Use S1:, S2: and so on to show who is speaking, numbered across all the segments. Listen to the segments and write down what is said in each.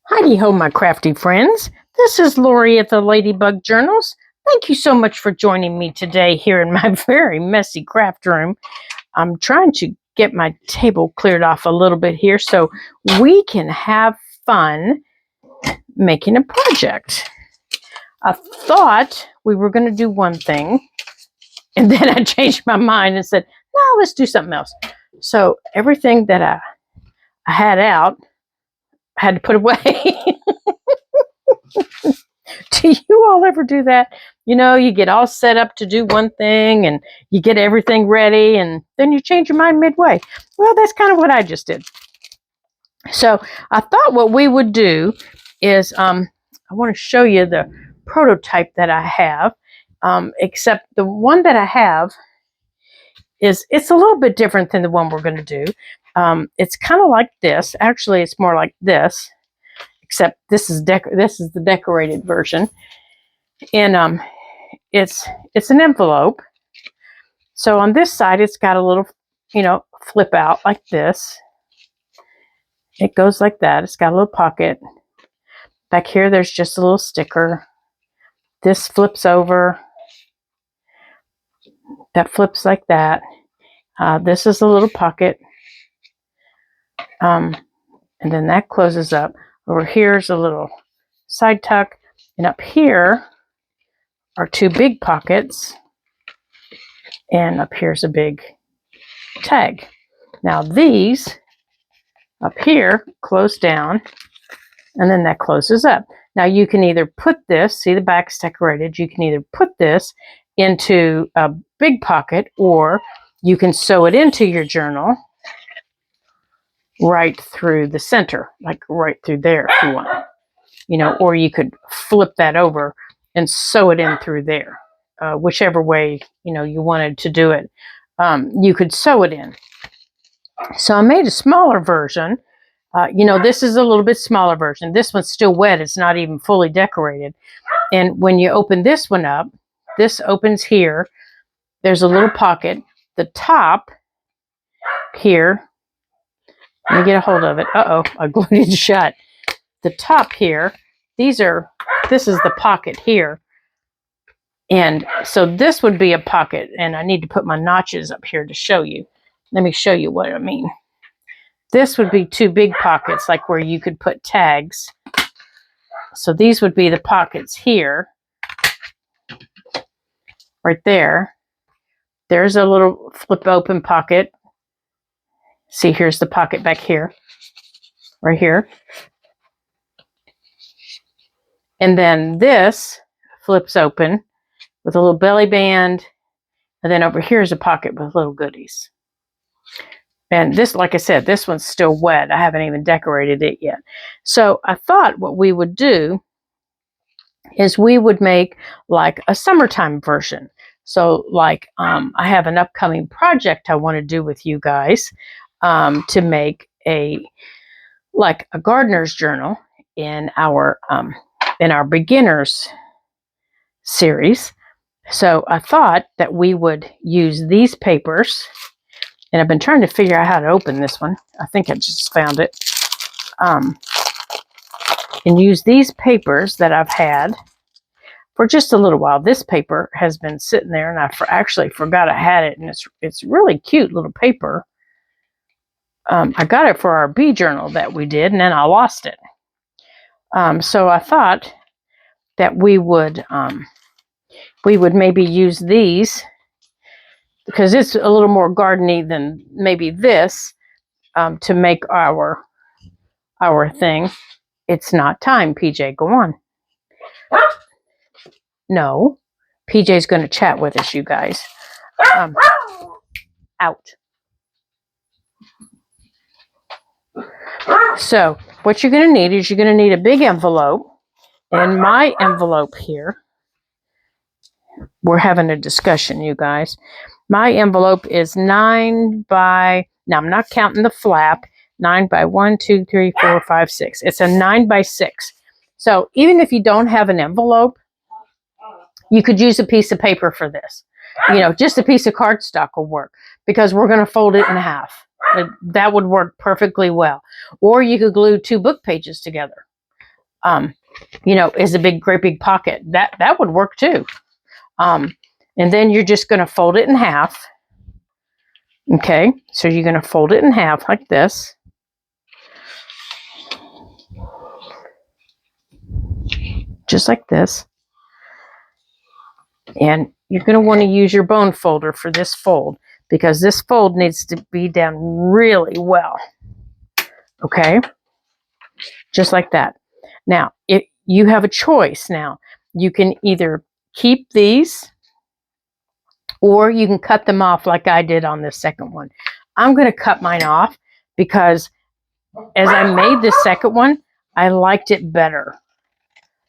S1: Heidi ho, my crafty friends. This is Lori at the Ladybug Journals. Thank you so much for joining me today here in my very messy craft room. I'm trying to get my table cleared off a little bit here so we can have fun making a project. I thought we were going to do one thing, and then I changed my mind and said, no, let's do something else. So everything that I had out, I had to put away. Do you all ever do that? You know, you get all set up to do one thing and you get everything ready and then you change your mind midway. Well, that's kind of what I just did. So I thought what we would do is I want to show you the prototype that I have, except the one that I have it's a little bit different than the one we're going to do. It's kind of like this. Actually, it's more like this, except this is the decorated version. And it's an envelope. So on this side, it's got a little, flip out like this. It goes like that. It's got a little pocket. Back here, there's just a little sticker. This flips over. That flips like that. This is a little pocket. And then that closes up. Over here is a little side tuck. And up here are two big pockets. And up here's a big tag. Now these up here close down, and then that closes up. Now you can either put this, see the back's decorated, you can either put this into a big pocket or you can sew it into your journal right through the center, like right through there if you want. Or you could flip that over and sew it in through there. Whichever way, you wanted to do it, you could sew it in. So I made a smaller version. This is a little bit smaller version. This one's still wet. It's not even fully decorated. And when you open this one up, this opens here. There's a little pocket. The top here, let me get a hold of it. Uh-oh, I glued it shut. The top here, this is the pocket here. And so this would be a pocket, and I need to put my notches up here to show you. Let me show you what I mean. This would be two big pockets, like where you could put tags. So these would be the pockets here. Right there. There's a little flip open pocket. See, here's the pocket back here. Right here. And then this flips open with a little belly band. And then over here is a pocket with little goodies. And this, like I said, this one's still wet. I haven't even decorated it yet. So I thought what we would do is we would make like a summertime version. So like I have an upcoming project I want to do with you guys to make a gardener's journal in our beginners series. So I thought that we would use these papers. And I've been trying to figure out how to open this one. I think I just found it. And use these papers that I've had for just a little while. This paper has been sitting there, and I actually forgot I had it. And it's really cute little paper. I got it for our bee journal that we did, and then I lost it. So I thought that we would maybe use these, because it's a little more gardeny than maybe this, to make our thing. It's not time, PJ. Go on. No, PJ's going to chat with us, you guys. Out. So what you're going to need is you're going to need a big envelope. And my envelope here, we're having a discussion, you guys. My envelope is 9 by, now I'm not counting the flap, 9 by 1, 2, 3, 4, 5, 6. It's a 9 by 6. So even if you don't have an envelope, you could use a piece of paper for this. Just a piece of cardstock will work, because we're going to fold it in half. That would work perfectly well. Or you could glue two book pages together. you know, is a great big pocket. That would work too. And then you're just going to fold it in half. Okay, so you're going to fold it in half like this. Just like this. And you're going to want to use your bone folder for this fold, because this fold needs to be done really well. Okay, just like that. Now, if you have a choice now, you can either keep these or you can cut them off like I did on the second one. I'm going to cut mine off because as I made the second one, I liked it better.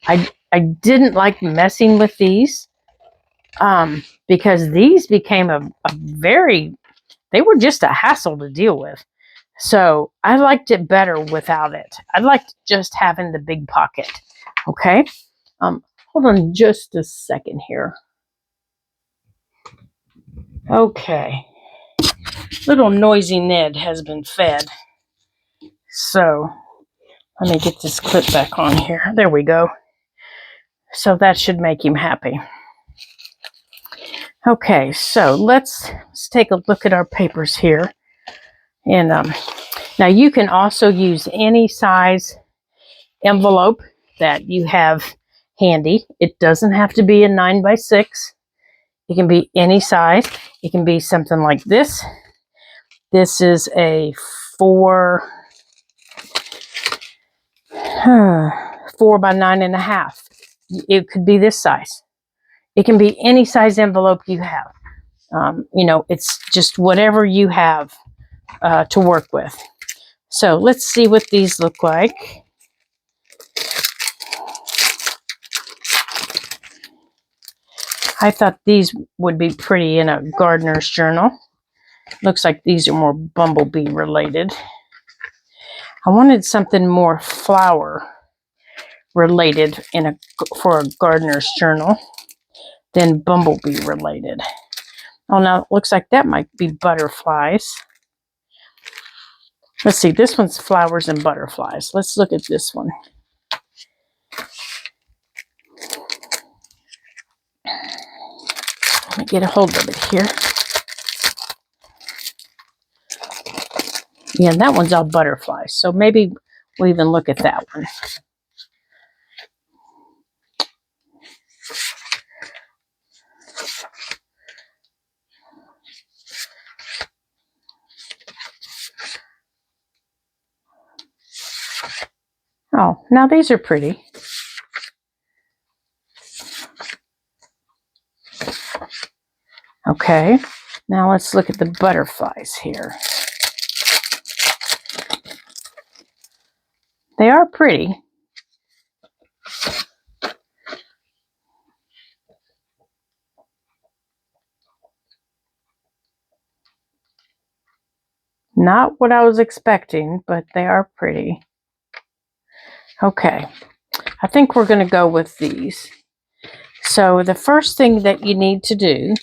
S1: I didn't like messing with these because these became a very, they were just a hassle to deal with. So I liked it better without it. I liked just having the big pocket. Okay. Hold on just a second here. Okay. Little noisy Ned has been fed. So let me get this clip back on here. There we go. So that should make him happy. Okay, so let's take a look at our papers here. And now you can also use any size envelope that you have handy. It doesn't have to be a 9x6. It can be any size. It can be something like this. This is a 4 by 9.5. It could be this size. It can be any size envelope you have. You know, it's just whatever you have to work with. So let's see what these look like. I thought these would be pretty in a gardener's journal. Looks like these are more bumblebee related. I wanted something more flower related for a gardener's journal than bumblebee related. Oh, now it looks like that might be butterflies. Let's see, this one's flowers and butterflies. Let's look at this one. Let me get a hold of it here. Yeah, that one's all butterflies. So maybe we'll even look at that one. Oh, now these are pretty. Okay, now let's look at the butterflies here. They are pretty. Not what I was expecting, but they are pretty. Okay, I think we're going to go with these. So the first thing that you need to do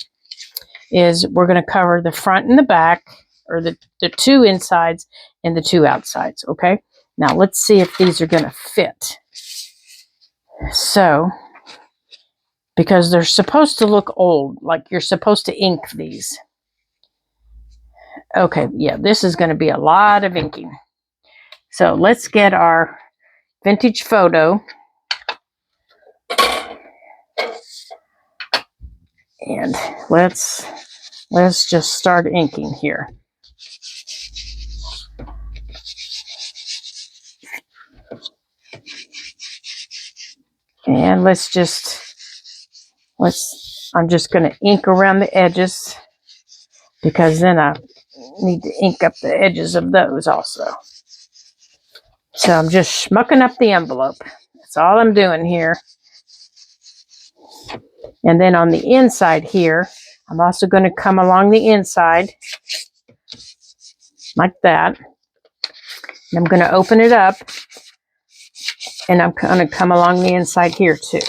S1: is we're going to cover the front and the back, or the two insides and the two outsides, okay? Now let's see if these are going to fit. So, because they're supposed to look old, like you're supposed to ink these. Okay, yeah, this is going to be a lot of inking. So let's get our vintage photo. And let's just start inking here. And I'm just going to ink around the edges, because then I need to ink up the edges of those also. So I'm just schmucking up the envelope. That's all I'm doing here. And then on the inside here, I'm also going to come along the inside like that. And I'm going to open it up, and I'm going to come along the inside here too.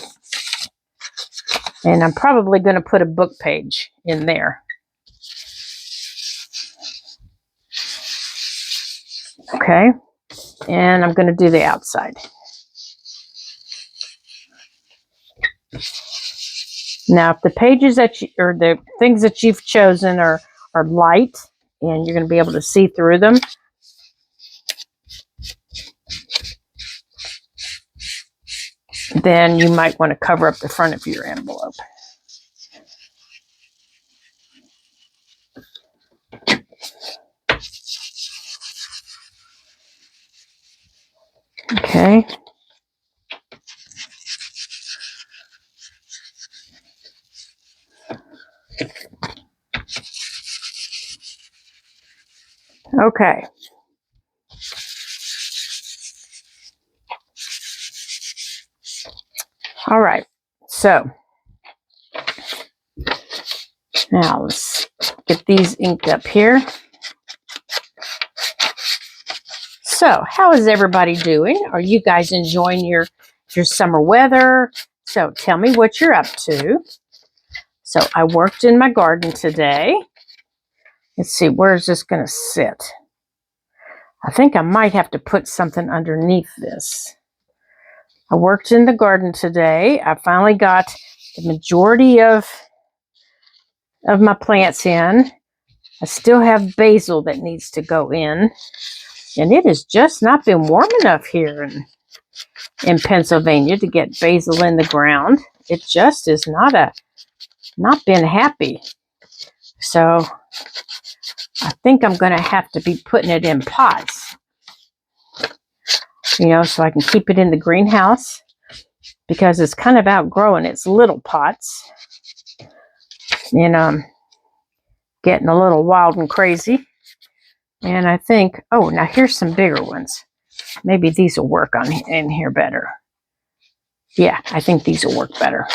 S1: And I'm probably going to put a book page in there. Okay. And I'm going to do the outside. Now, if the pages that you, or the things that you've chosen are light and you're going to be able to see through them, then you might want to cover up the front of your envelope. Okay. Okay. All right. So now let's get these inked up here. So how is everybody doing? Are you guys enjoying your summer weather? So tell me what you're up to. So I worked in my garden today. Let's see, where is this going to sit? I think I might have to put something underneath this. I worked in the garden today. I finally got the majority of my plants in. I still have basil that needs to go in. And it has just not been warm enough here in Pennsylvania to get basil in the ground. It just is not been happy. So I think I'm going to have to be putting it in pots, so I can keep it in the greenhouse, because it's kind of outgrowing its little pots and getting a little wild and crazy. And I think, oh, now here's some bigger ones. Maybe these will work in here better. Yeah, I think these will work better.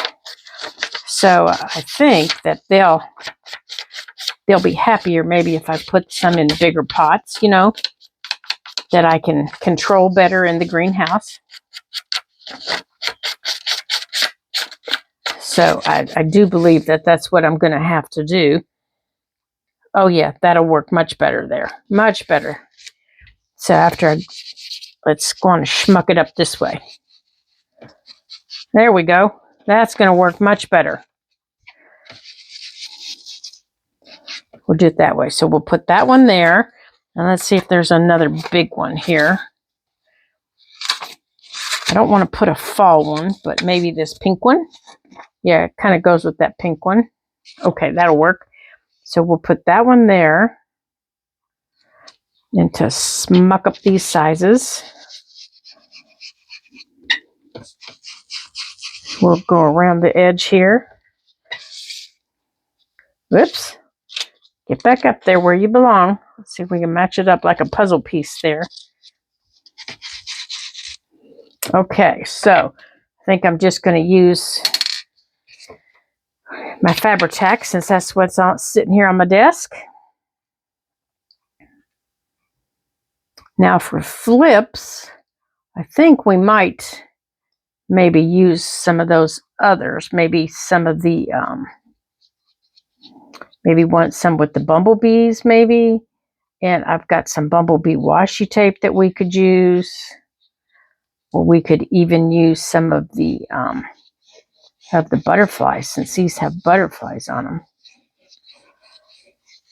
S1: So I think that they'll be happier maybe if I put some in bigger pots, that I can control better in the greenhouse. So I do believe that that's what I'm going to have to do. Oh yeah, that'll work much better there. Much better. So let's go on and schmuck it up this way. There we go. That's going to work much better. We'll do it that way. So we'll put that one there. And let's see if there's another big one here. I don't want to put a fall one, but maybe this pink one. Yeah, it kind of goes with that pink one. Okay, that'll work. So we'll put that one there. And to smuck up these sizes, we'll go around the edge here. Whoops. Get back up there where you belong. Let's see if we can match it up like a puzzle piece there. Okay, so I think I'm just going to use my Fabri-Tac, since that's what's sitting here on my desk. Now for flips, I think we might maybe use some of those others. Maybe some of the, maybe want some with the bumblebees maybe. And I've got some bumblebee washi tape that we could use. Or we could even use some of the butterflies, since these have butterflies on them.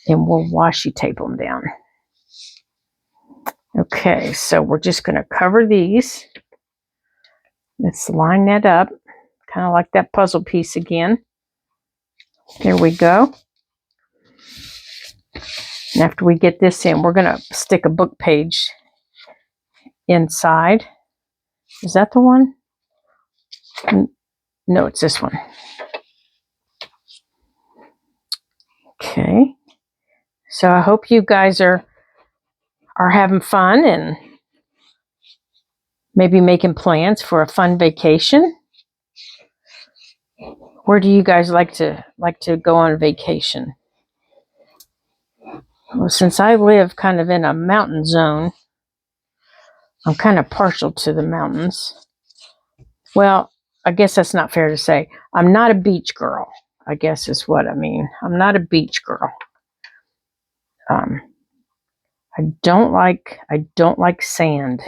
S1: And we'll washi tape them down. Okay, so we're just going to cover these. Let's line that up, kind of like that puzzle piece again. There we go. And after we get this in, we're going to stick a book page inside. Is that the one? No, it's this one. Okay. So I hope you guys are having fun and maybe making plans for a fun vacation. Where do you guys like to go on vacation? Well, since I live kind of in a mountain zone, I'm kind of partial to the mountains. Well, I guess that's not fair to say. I'm not a beach girl, I guess is what I mean. I'm not a beach girl. I don't like sand.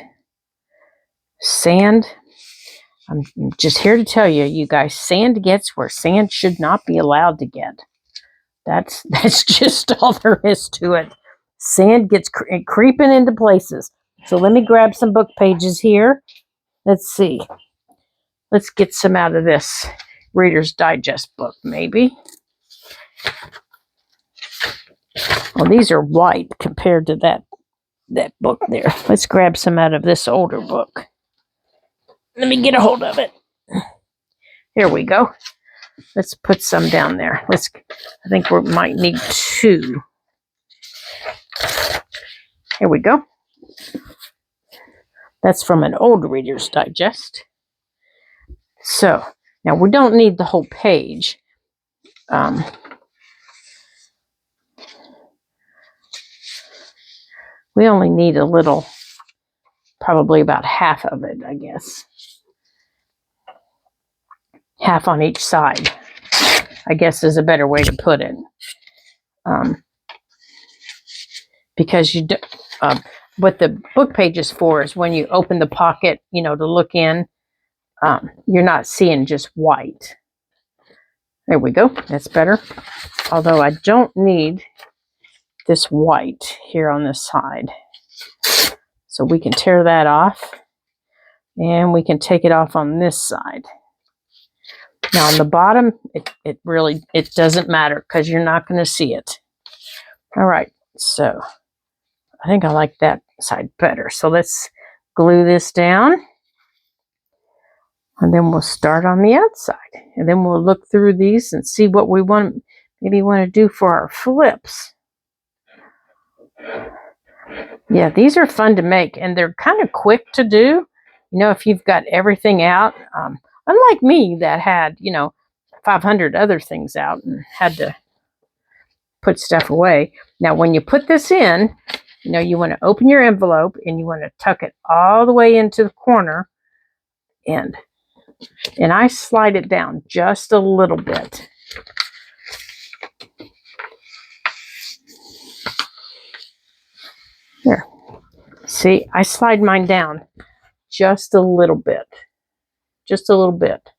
S1: Sand, I'm just here to tell you, you guys, sand gets where sand should not be allowed to get. That's just all there is to it. Sand gets creeping into places. So let me grab some book pages here. Let's see. Let's get some out of this Reader's Digest book, maybe. Well, these are white compared to that book there. Let's grab some out of this older book. Let me get a hold of it. Here we go. Let's put some down there. I think we might need 2. Here we go. That's from an old Reader's Digest. So, now we don't need the whole page. We only need a little, probably about half of it, I guess. Half on each side, I guess is a better way to put it. Because what the book page is for is when you open the pocket, to look in, you're not seeing just white. There we go. That's better. Although I don't need this white here on this side. So we can tear that off, and we can take it off on this side. Now on the bottom, it doesn't matter because you're not going to see it. All right, so I think I like that side better. So let's glue this down, and then we'll start on the outside, and then we'll look through these and see what we maybe want to do for our flips. Yeah, these are fun to make, and they're kind of quick to do. If you've got everything out, unlike me that had 500 other things out and had to put stuff away. Now, when you put this in, you want to open your envelope and you want to tuck it all the way into the corner, and I slide it down just a little bit. There. See, I slide mine down just a little bit. Just a little bit.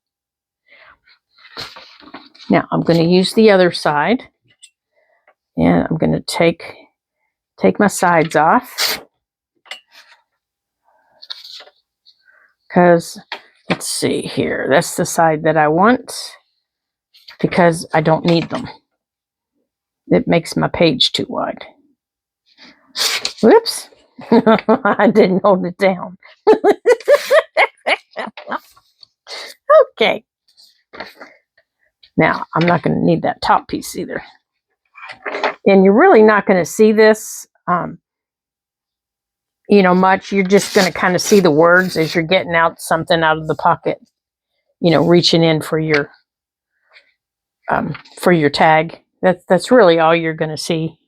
S1: Now, I'm going to use the other side, and I'm going to take my sides off, because let's see here. That's the side that I want, because I don't need them. It makes my page too wide. Whoops. I didn't hold it down. Okay. Now, I'm not going to need that top piece either. And you're really not going to see this, much. You're just going to kind of see the words as you're getting out something out of the pocket, reaching in for your tag. That's really all you're going to see.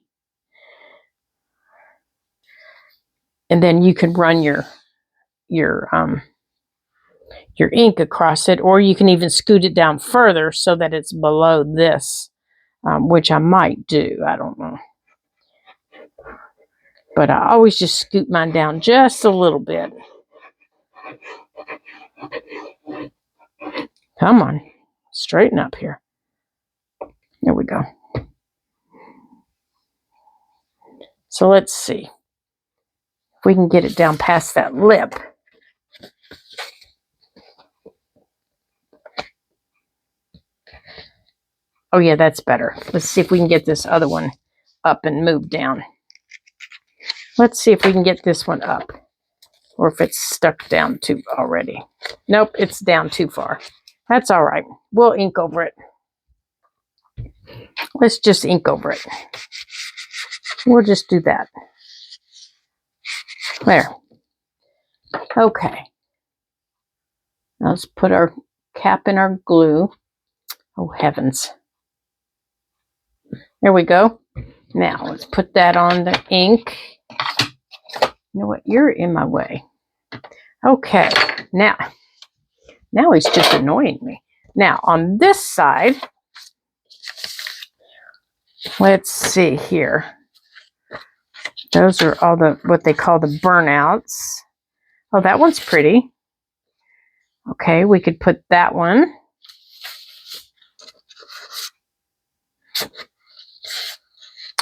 S1: And then you can run your ink across it, or you can even scoot it down further so that it's below this, which I might do. I don't know. But I always just scoot mine down just a little bit. Come on, straighten up here. There we go. So let's see if we can get it down past that lip. Oh yeah, that's better. Let's see if we can get this other one up and move down. Let's see if we can get this one up, or if it's stuck down too already. Nope, it's down too far. That's all right. We'll ink over it. Let's just ink over it. We'll just do that. There. Okay. Now let's put our cap in our glue. Oh, heavens. There we go. Now let's put that on the ink. You know what? You're in my way. Okay. Now he's just annoying me. Now on this side, let's see here. Those are all what they call the burnouts. Oh, that one's pretty. Okay, we could put that one.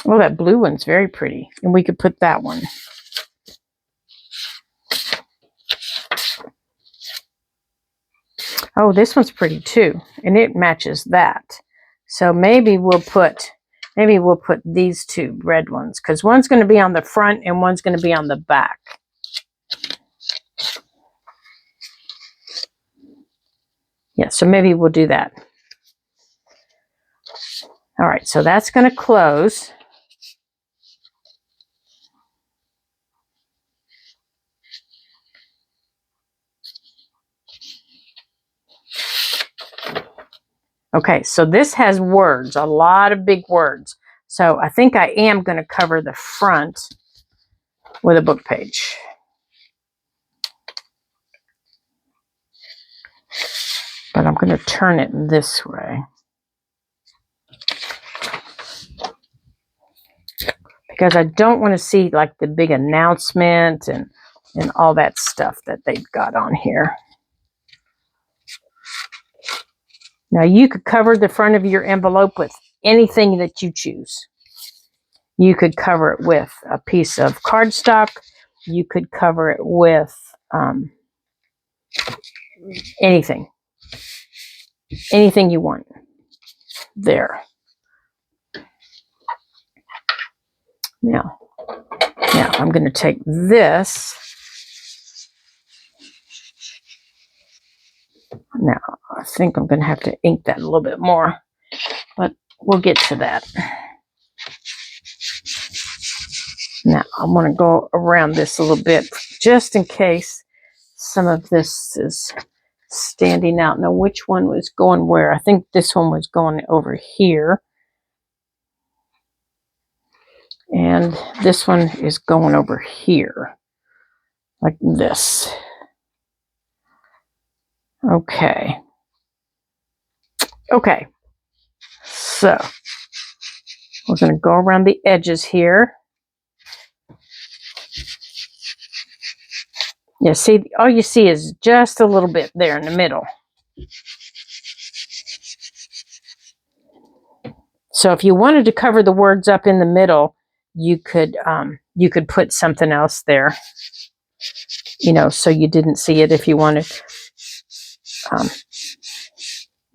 S1: Oh, that blue one's very pretty. And we could put that one. Oh, this one's pretty too. And it matches that. So maybe we'll put these two red ones, because one's going to be on the front and one's going to be on the back. Yeah, so maybe we'll do that. All right, so that's going to close. Okay, so this has words, a lot of big words. So I think I am going to cover the front with a book page. But I'm going to turn it this way, because I don't want to see like the big announcement and all that stuff that they've got on here. Now you could cover the front of your envelope with anything that you choose. You could cover it with a piece of cardstock. You could cover it with anything. Anything you want. There. Now I'm going to take this. Now, I think I'm going to have to ink that a little bit more, but we'll get to that. Now, I'm going to go around this a little bit, just in case some of this is standing out. Now, which one was going where? I think this one was going over here. And this one is going over here, like this. Okay. Okay. So, we're going to go around the edges here. Yeah, see, all you see is just a little bit there in the middle. So if you wanted to cover the words up in the middle, you could put something else there, you know, so you didn't see it if you wanted to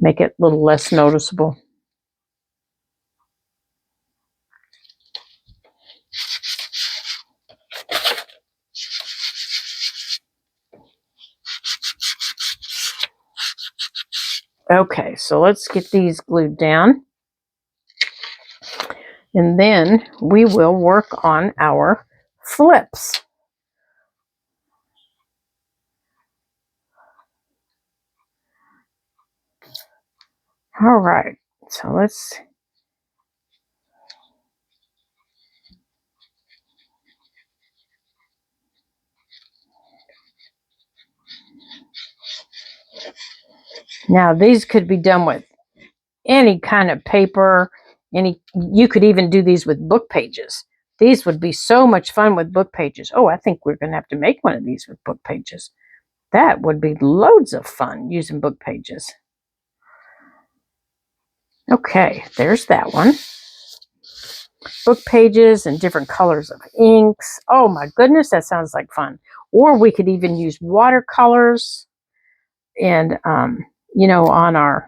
S1: make it a little less noticeable. Okay, so let's get these glued down. And then we will work on our flips. All right, so let's... Now these could be done with any kind of paper. You could even do these with book pages. These would be so much fun with book pages. Oh, I think we're going to have to make one of these with book pages. That would be loads of fun using book pages. Okay, there's that one. Book pages and different colors of inks. Oh my goodness, that sounds like fun. Or we could even use watercolors and, you know, on our...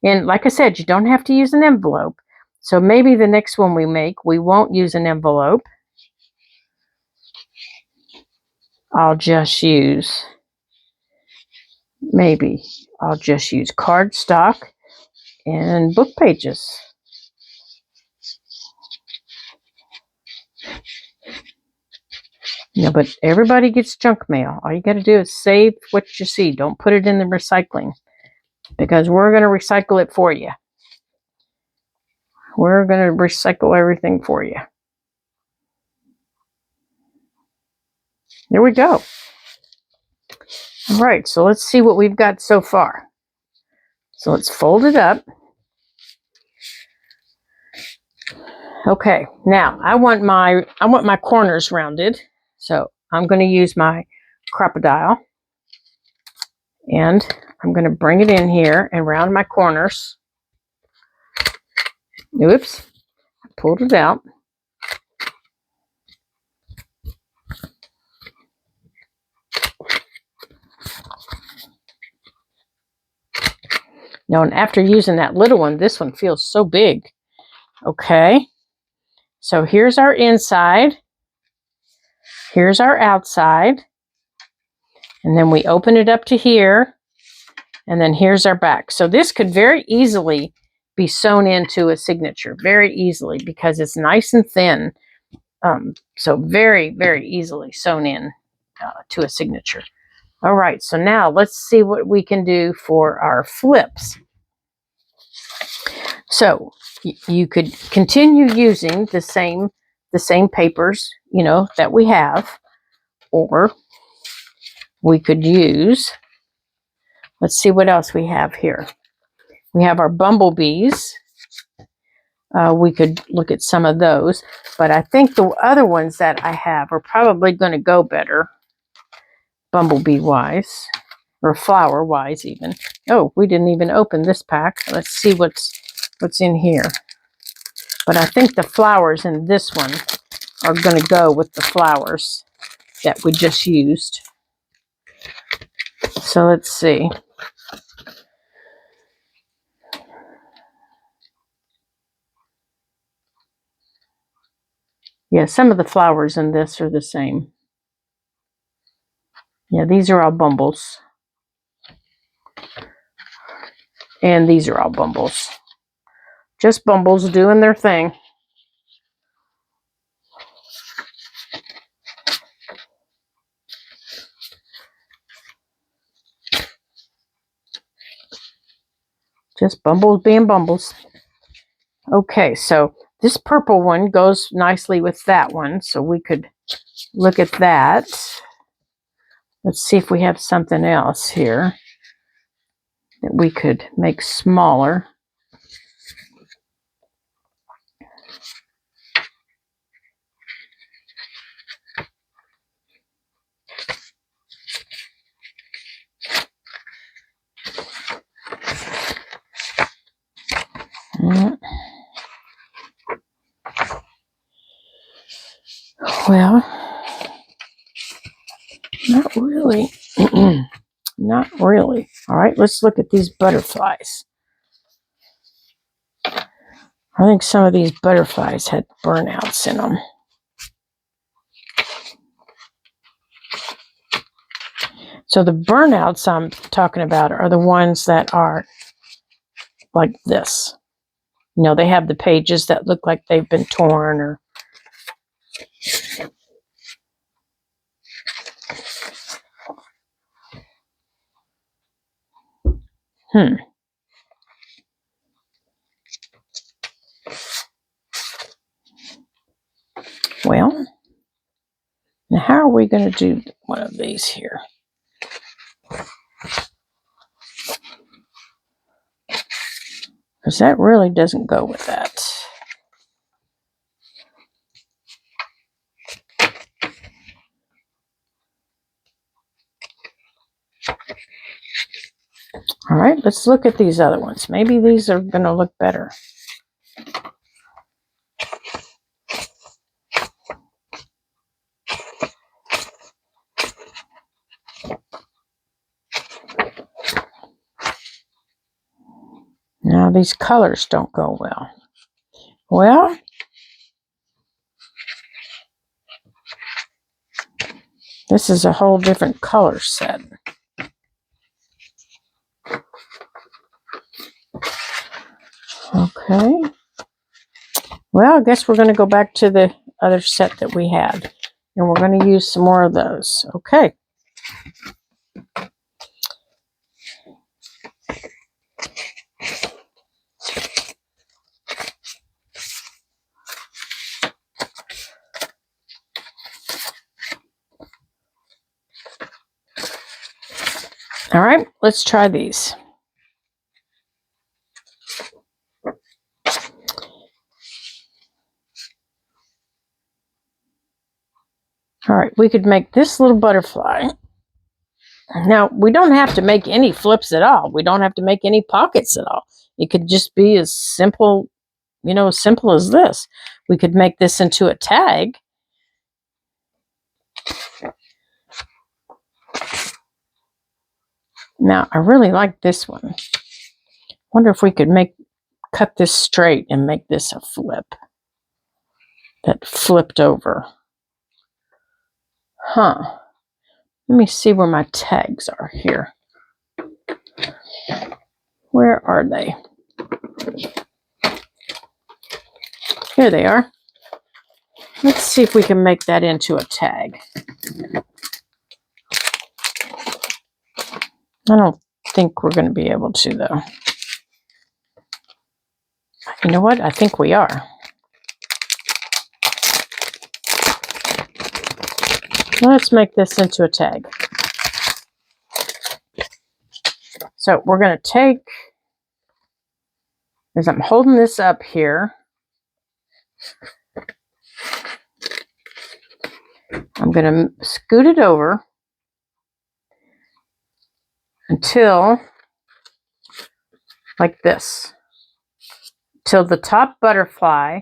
S1: And like I said, you don't have to use an envelope. So maybe the next one we make, we won't use an envelope. I'll just use cardstock and book pages. Yeah, but everybody gets junk mail. All you got to do is save what you see. Don't put it in the recycling, because we're going to recycle it for you. We're going to recycle everything for you. There we go. All right, so let's see what we've got so far. So let's fold it up. Okay, now I want my corners rounded. So I'm going to use my Crop-A-Dile. And I'm going to bring it in here and round my corners. Oops, I pulled it out. Now, and after using that little one, this one feels so big. Okay, so here's our inside. Here's our outside. And then we open it up to here. And then here's our back. So this could very easily be sewn into a signature, very easily, because it's nice and thin. So very, very easily sewn in to a signature. All right, so now let's see what we can do for our flips. So you could continue using the same papers, you know, that we have, or we could use, let's see what else we have here. We have our bumblebees. We could look at some of those, but I think the other ones that I have are probably going to go better, bumblebee-wise, or flower-wise even. Oh, we didn't even open this pack. Let's see what's in here. But I think the flowers in this one are going to go with the flowers that we just used. So let's see. Yeah, some of the flowers in this are the same. Yeah, these are all bumbles. And these are all bumbles. Just bumbles doing their thing. Just bumbles being bumbles. Okay, so this purple one goes nicely with that one. So we could look at that. Let's see if we have something else here that we could make smaller. Well, not really. Not really. All right, let's look at these butterflies. I think some of these butterflies had burnouts in them. So the burnouts I'm talking about are the ones that are like this. You know, they have the pages that look like they've been torn or Well, now how are we going to do one of these here? Because that really doesn't go with that. All right, let's look at these other ones. Maybe these are going to look better. Now these colors don't go well. Well, this is a whole different color set. Okay. Well, I guess we're going to go back to the other set that we had. And we're going to use some more of those. Okay. All right, let's try these. All right, we could make this little butterfly Now, we don't have to make any flips at all. We don't have to make any pockets at all. It could just be as simple, as simple as this. We could make this into a tag. Now, I really like this one. Wonder if we could cut this straight and make this a flip. That flipped over. Huh. Let me see where my tags are here. Where are they? Here they are. Let's see if we can make that into a tag. I don't think we're going to be able to, though. You know what? I think we are. Let's make this into a tag. So we're going to take, as I'm holding this up here, I'm going to scoot it over until, like this, till the top butterfly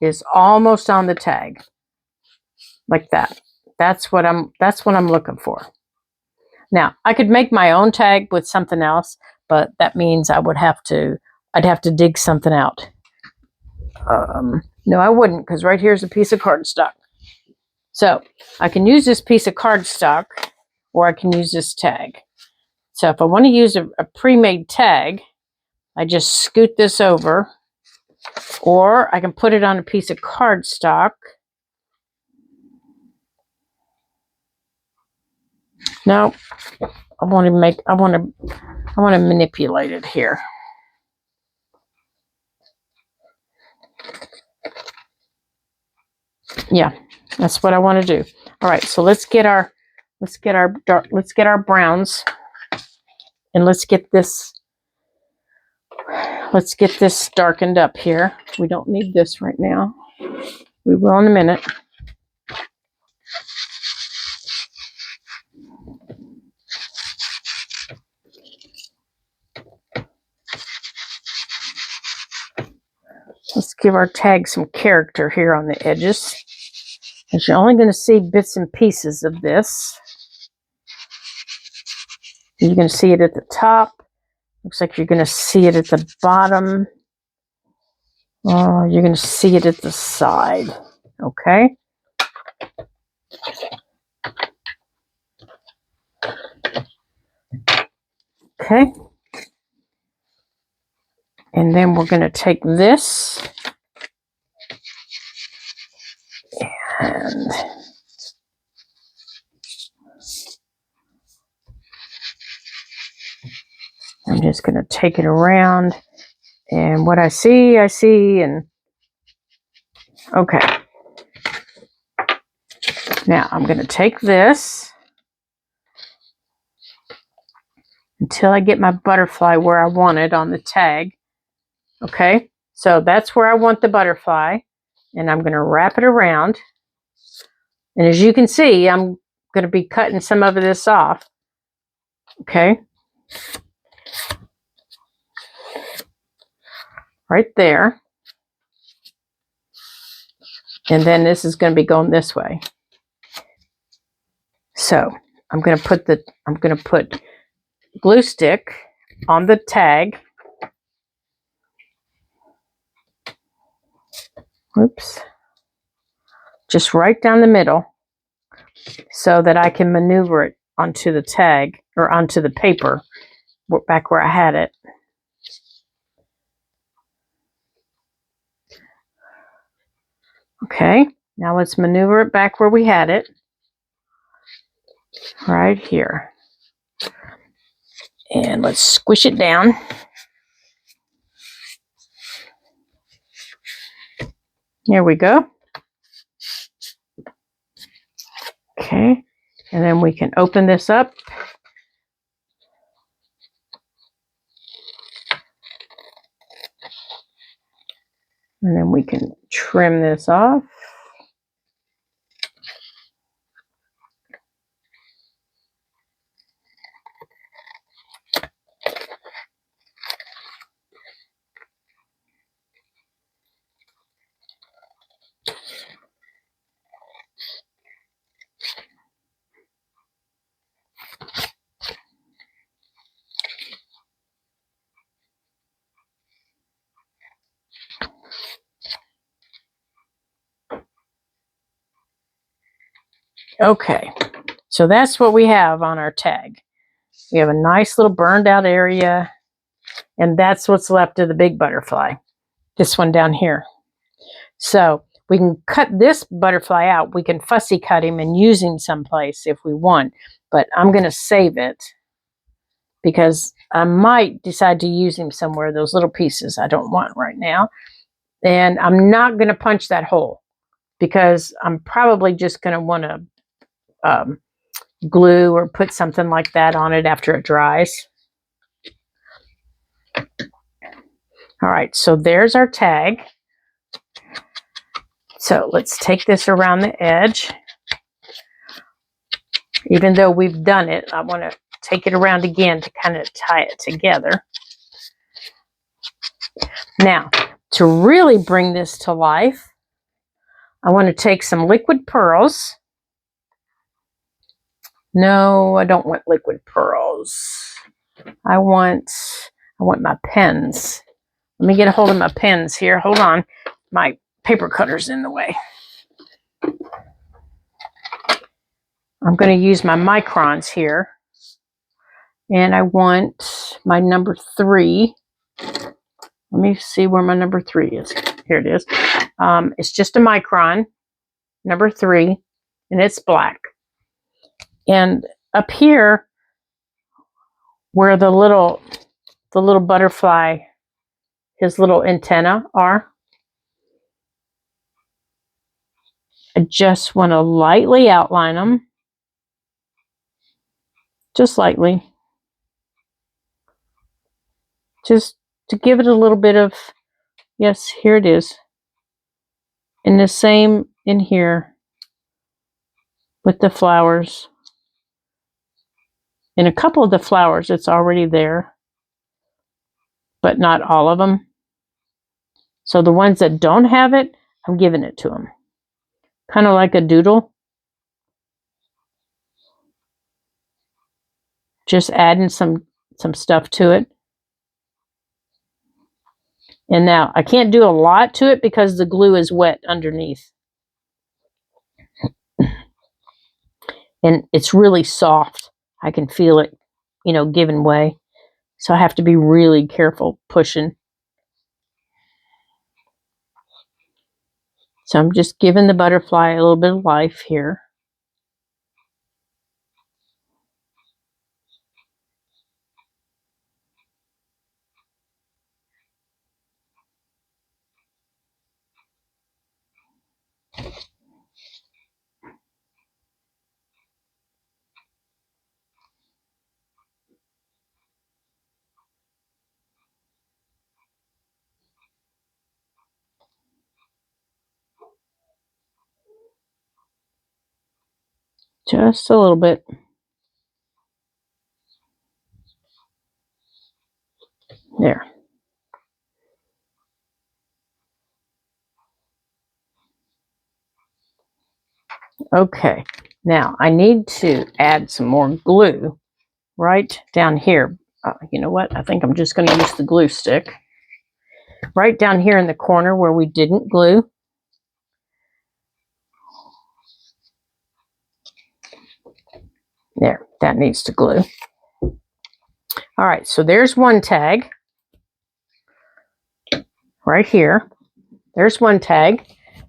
S1: is almost on the tag, like that. That's what I'm looking for. Now, I could make my own tag with something else, but that means I'd have to dig something out. No, I wouldn't, because right here's a piece of cardstock. So I can use this piece of cardstock, or I can use this tag. So if I want to use a pre-made tag, I just scoot this over, or I can put it on a piece of cardstock. No, I want to manipulate it here. Yeah, that's what I want to do. All right, so let's get our browns, and let's get this darkened up here. We don't need this right now. We will in a minute. Let's give our tag some character here on the edges, because you're only going to see bits and pieces of this. You're going to see it at the top. Looks like you're going to see it at the bottom. Oh, you're going to see it at the side. Okay. Okay. And then we're going to take this and I'm just going to take it around, and what I see, and okay. Now I'm going to take this until I get my butterfly where I want it on the tag. Okay, so that's where I want the butterfly, and I'm going to wrap it around. And as you can see, I'm going to be cutting some of this off. Okay. Right there. And then this is going to be going this way. So I'm going to put glue stick on the tag. Oops. Just right down the middle, so that I can maneuver it onto the tag, or onto the paper back where I had it. Okay, now let's maneuver it back where we had it. Right here. And let's squish it down. There we go. Okay, and then we can open this up. And then we can trim this off. Okay, so that's what we have on our tag. We have a nice little burned out area, and that's what's left of the big butterfly, this one down here. So we can cut this butterfly out. We can fussy cut him and use him someplace if we want, but I'm going to save it because I might decide to use him somewhere. Those little pieces I don't want right now. And I'm not going to punch that hole because I'm probably just going to want to glue or put something like that on it after it dries. All right, so there's our tag. So let's take this around the edge. Even though we've done it, I want to take it around again to kind of tie it together. Now, to really bring this to life, I want to take some liquid pearls. No, I don't want liquid pearls. I want my pens. Let me get a hold of my pens here. Hold on. My paper cutter's in the way. I'm going to use my microns here. And I want my number 3. Let me see where my number 3 is. Here it is. It's just a micron, number 3, and it's black. And up here, where the little butterfly, his little antenna are, I just want to lightly outline them. Just lightly. Just to give it a little bit of, yes, here it is. And the same in here with the flowers. In a couple of the flowers, it's already there, but not all of them. So the ones that don't have it, I'm giving it to them. Kind of like a doodle. Just adding some stuff to it. And now, I can't do a lot to it because the glue is wet underneath. And it's really soft. I can feel it, giving way. So I have to be really careful pushing. So I'm just giving the butterfly a little bit of life here. Just a little bit. There. Okay, now I need to add some more glue right down here. You know what? I think I'm just going to use the glue stick. Right down here in the corner where we didn't glue. There, that needs to glue. All right, so there's one tag. Right here. There's one tag.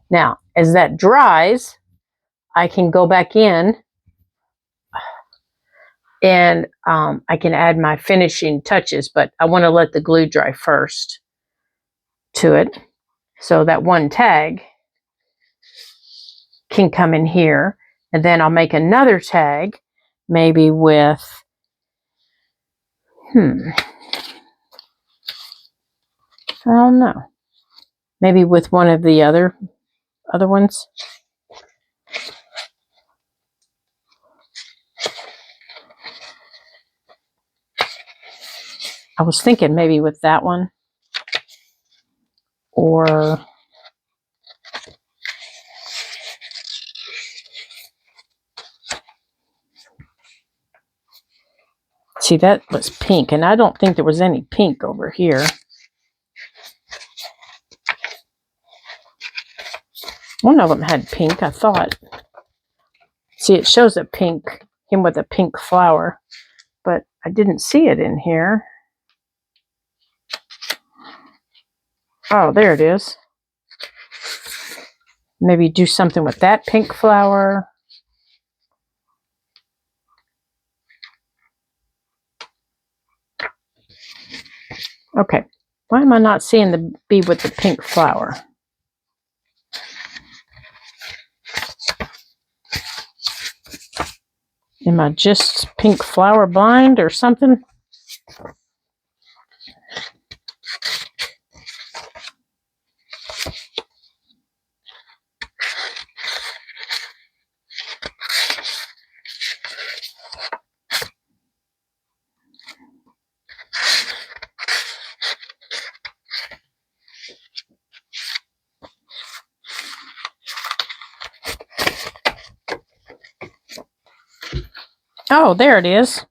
S1: Now, as that dries, I can go back in and I can add my finishing touches, but I want to let the glue dry first to it. So that one tag can come in here, and then I'll make another tag, maybe with, I don't know, maybe with one of the other ones. I was thinking maybe with that one, or see, that was pink, and I don't think there was any pink over here. One of them had pink, I thought. See, it shows a pink, him with a pink flower, but I didn't see it in here. Oh, there it is. Maybe do something with that pink flower. Okay, why am I not seeing the bee with the pink flower? Am I just pink flower blind or something? Oh, there it is.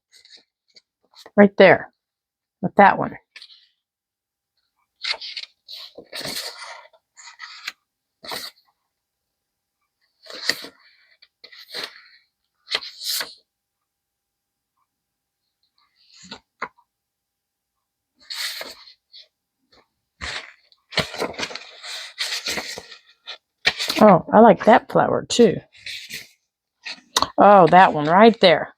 S1: Right there. With that one. Oh, I like that flower too. Oh, that one right there.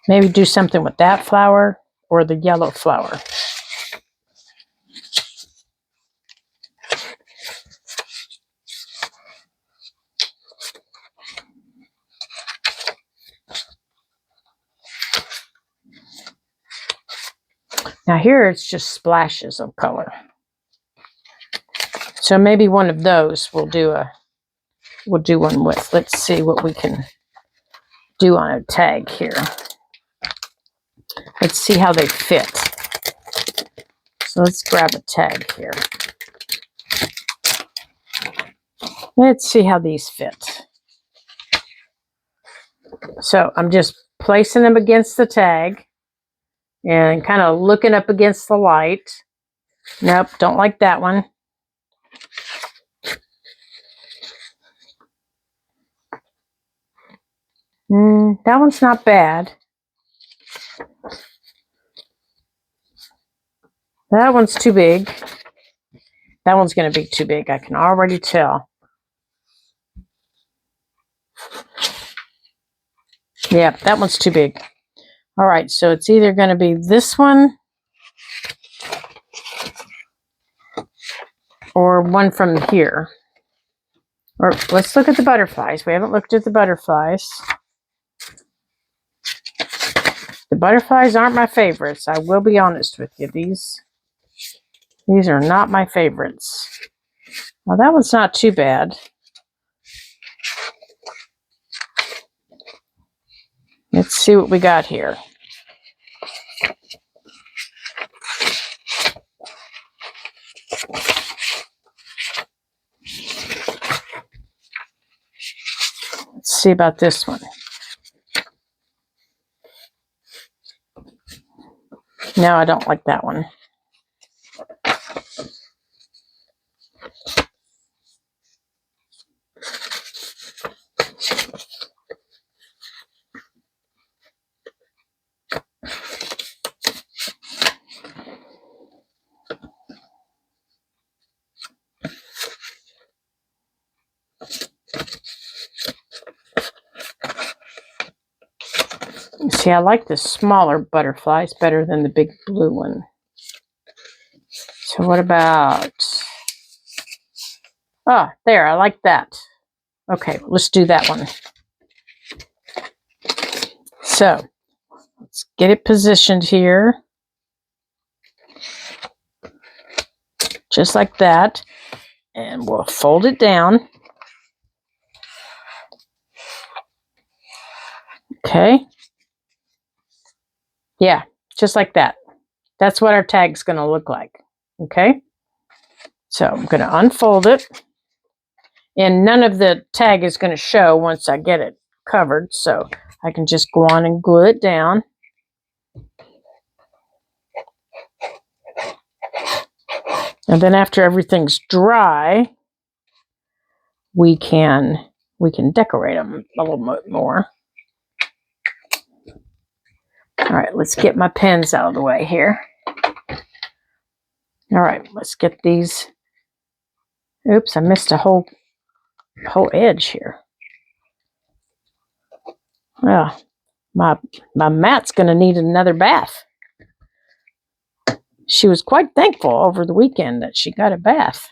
S1: Maybe do something with that flower or the yellow flower. Now here it's just splashes of color. So maybe one of those we'll do one with. Let's see what we can do on a tag here. Let's see how they fit. So let's grab a tag here. Let's see how these fit. So I'm just placing them against the tag and kind of looking up against the light. Nope, don't like that one. That one's not bad. That one's too big. That one's going to be too big. I can already tell. Yep, that one's too big. All right, so it's either going to be this one or one from here. Or let's look at the butterflies. We haven't looked at the butterflies. The butterflies aren't my favorites. I will be honest with you. These are not my favorites. Well, that one's not too bad. Let's see what we got here. Let's see about this one. No, I don't like that one. See, I like the smaller butterflies better than the big blue one. So what about... Oh, there, I like that. Okay, let's do that one. So, let's get it positioned here. Just like that. And we'll fold it down. Okay. Yeah, just like that. That's what our tag's going to look like. Okay. So I'm going to unfold it. And none of the tag is going to show once I get it covered. So I can just go on and glue it down. And then after everything's dry, we can we can decorate them a little bit more. All right, let's get my pens out of the way here. All right, let's get these. Oops, I missed a whole edge here. Well, my Matt's going to need another bath. She was quite thankful over the weekend that she got a bath.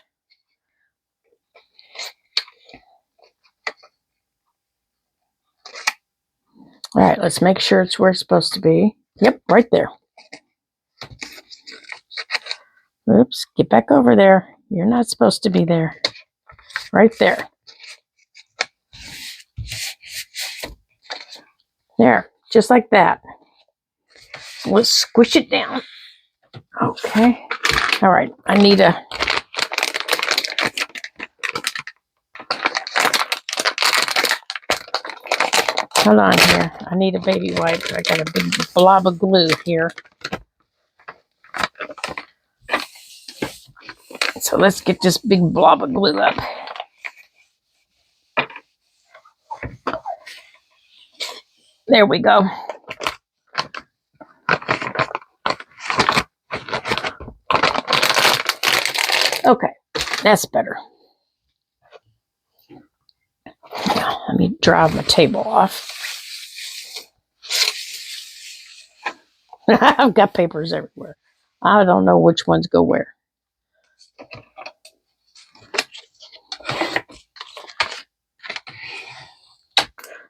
S1: All right, let's make sure it's where it's supposed to be. Yep, right there. Oops, get back over there. You're not supposed to be there. Right there. There, just like that. Let's squish it down. Okay. All right, I need a... Hold on here. I need a baby wipe. I got a big blob of glue here. So let's get this big blob of glue up. There we go. Okay, that's better. Now, let me dry my table off. I've got papers everywhere. I don't know which ones go where.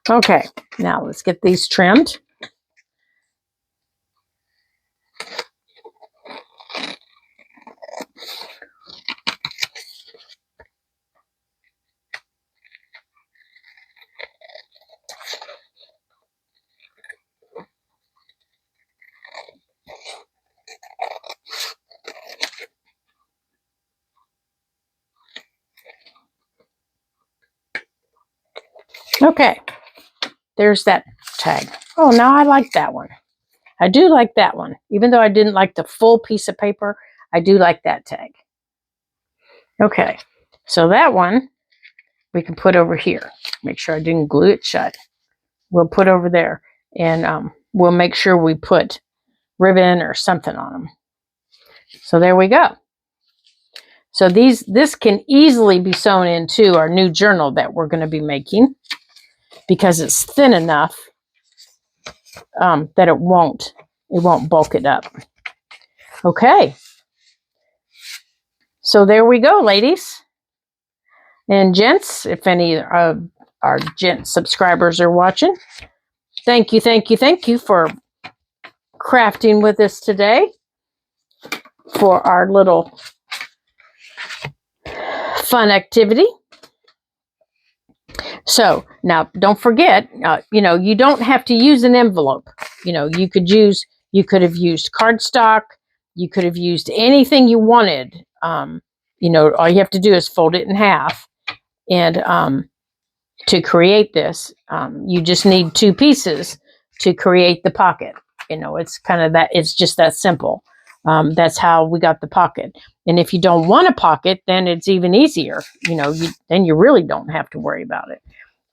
S1: Okay, now let's get these trimmed. Okay, there's that tag. Oh, now I like that one. I do like that one. Even though I didn't like the full piece of paper, I do like that tag. Okay, so that one we can put over here. Make sure I didn't glue it shut. We'll put over there, and we'll make sure we put ribbon or something on them. So there we go. So this can easily be sewn into our new journal that we're going to be making, because it's thin enough that it won't bulk it up. Okay. So there we go, ladies and gents. If any of our gent subscribers are watching, thank you for crafting with us today for our little fun activity. So now don't forget, you don't have to use an envelope. You could have used cardstock. You could have used anything you wanted. All you have to do is fold it in half. And to create this, you just need 2 pieces to create the pocket. It's kind of that, it's just that simple. That's how we got the pocket. And if you don't want a pocket, then it's even easier. Then you really don't have to worry about it.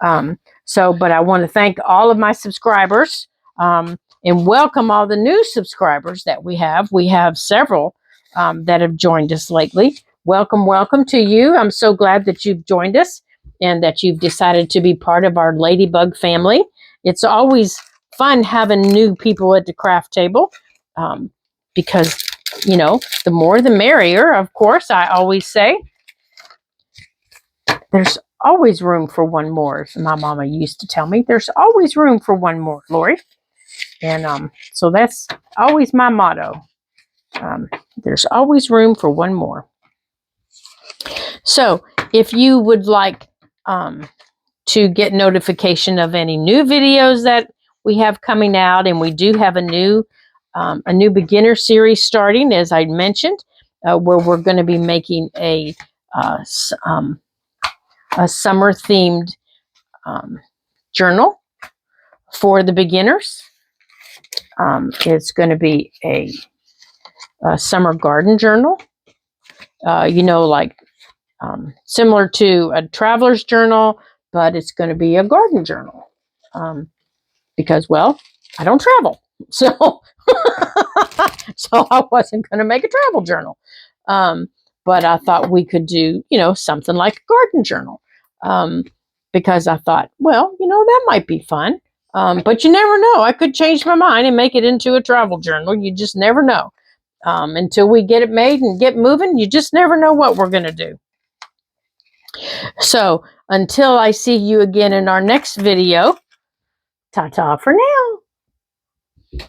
S1: But I want to thank all of my subscribers, and welcome all the new subscribers that we have. We have several that have joined us lately. Welcome to you. I'm so glad that you've joined us and that you've decided to be part of our Ladybug family. It's always fun having new people at the craft table, because, the more the merrier, of course, I always say. There's always room for one more. As my mama used to tell me, there's always room for one more, Lori. And so that's always my motto. There's always room for one more. So if you would like to get notification of any new videos that we have coming out, and we do have a new beginner series starting, as I mentioned, where we're going to be making a summer themed journal for the beginners. It's going to be a summer garden journal, similar to a traveler's journal, but it's going to be a garden journal. Because, well, I don't travel. So, so I wasn't going to make a travel journal. But I thought we could do, something like a garden journal. Because I thought, well, that might be fun. But you never know. I could change my mind and make it into a travel journal. You just never know. Until we get it made and get moving, you just never know what we're going to do. So until I see you again in our next video, ta-ta for now.